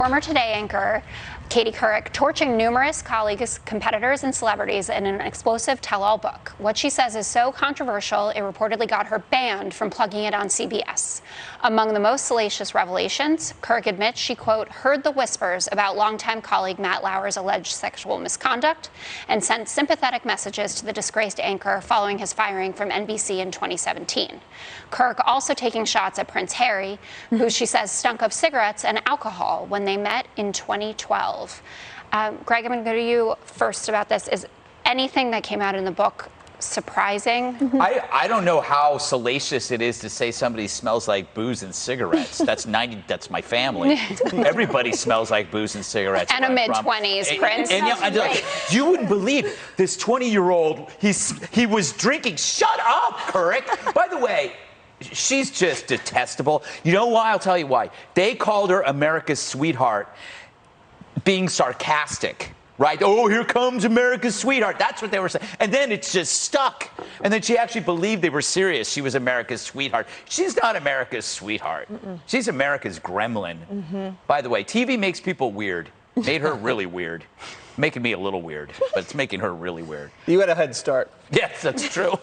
Former Today anchor Katie Couric torching numerous colleagues, competitors, and celebrities in an explosive tell-all book. What she says is so controversial, it reportedly got her banned from plugging it on CBS. Among the most salacious revelations, Couric admits she, quote, heard the whispers about longtime colleague Matt Lauer's alleged sexual misconduct and sent sympathetic messages to the disgraced anchor following his firing from NBC in 2017. Couric also taking shots at Prince Harry, who she says stunk of cigarettes and alcohol when they met in 2012. Greg, I'm going to go to you first about this. Is anything that came out in the book surprising? I don't know how salacious it is to say somebody smells like booze and cigarettes. That's my family. Everybody smells like booze and cigarettes. And a mid-20s Prince. You wouldn't believe this 20-year-old, he was drinking. Shut up, Couric. By the way, she's just detestable. You know why? I'll tell you why. They called her America's sweetheart, being sarcastic, right? Oh, here comes America's sweetheart. That's what they were saying. And then it's just stuck. And then she actually believed they were serious. She was America's sweetheart. She's not America's sweetheart. She's America's gremlin. By the way, TV makes people weird. Made her really weird. Making me a little weird, but it's making her really weird. You had a head start. Yes, that's true.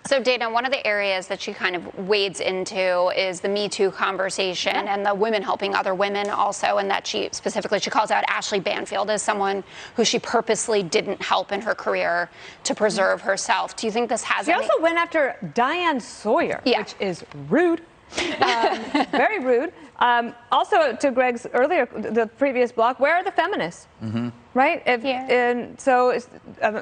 So, Dana, one of the areas that she kind of wades into is the Me Too conversation and the women helping other women also, and that she calls out Ashley Banfield as someone who she purposely didn't help in her career to preserve herself. Do you think this has She also went after Diane Sawyer, which is rude. Very rude. Also, to Greg's the previous block, where are the feminists? Right? And so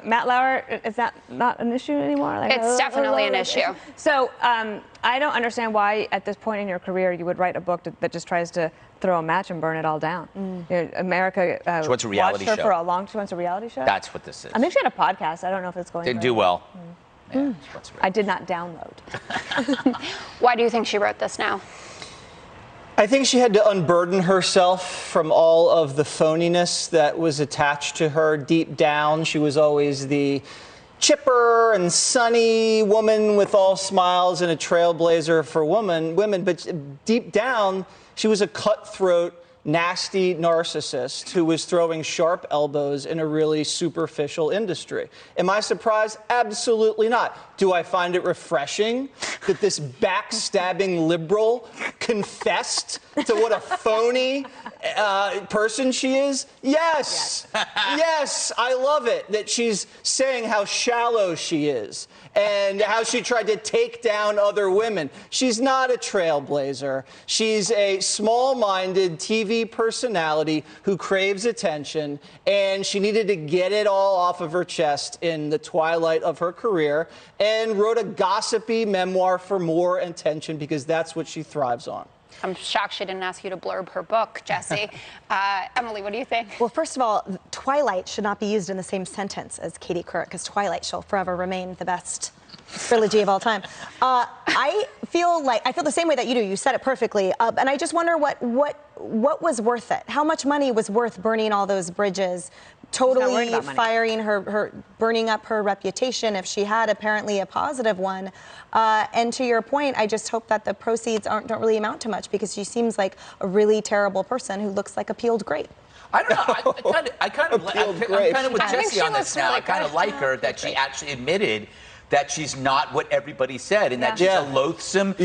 Matt Lauer, is that not an issue anymore? Like, it's definitely an issue. So I don't understand why at this point in your career you would write a book that just tries to throw a match and burn it all down. America she wants a reality watched her show. for a long. She wants a reality show. That's what this is. I think she had a podcast. I don't know if it's going. Didn't do well. Yeah, I did not download. Why do you think she wrote this now? I think she had to unburden herself from all of the phoniness that was attached to her. Deep down, she was always the chipper and sunny woman with all smiles and a trailblazer for women. But deep down, she was a cutthroat, nasty narcissist who was throwing sharp elbows in a really superficial industry. Am I surprised? Absolutely not. Do I find it refreshing that this backstabbing liberal confessed to what a phony person she is? Yes. Yes, I love it that she's saying how shallow she is and how she tried to take down other women. She's not a trailblazer. She's a small-minded TV personality who craves attention, and she needed to get it all off of her chest in the twilight of her career and wrote a gossipy memoir for more attention because that's what she thrives on. I'm shocked she didn't ask you to blurb her book, Jesse. Emily, what do you think? Well, first of all, Twilight should not be used in the same sentence as Katie Couric, because Twilight shall forever remain the best trilogy of all time. I feel the same way that you do. You said it perfectly. And I just wonder what was worth it? How much money was worth burning all those bridges? Totally firing her, burning up her reputation if she had apparently a positive one. And to your point, I just hope that the proceeds don't really amount to much, because she seems like a really terrible person who looks like a peeled grape. I don't know. I'm kind of with Jesse on this now. I kind of like her that she actually admitted that she's not what everybody said, and that she's a loathsome,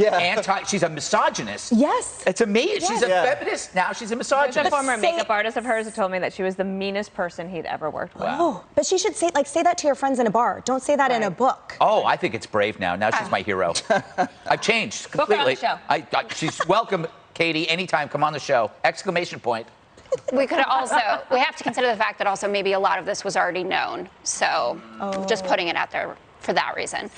she's a misogynist. Yes. It's amazing. She's a feminist, now she's a misogynist. There's a former makeup artist of hers who told me that she was the meanest person he'd ever worked with. Wow. Oh, but she should say that to your friends in a bar. Don't say that in a book. Oh, I think it's brave now. Now she's my hero. I've changed completely. Book her on the show. She's welcome, Katie, anytime. Come on the show. Exclamation point. We have to consider the fact that also maybe a lot of this was already known. So just putting it out there for that reason.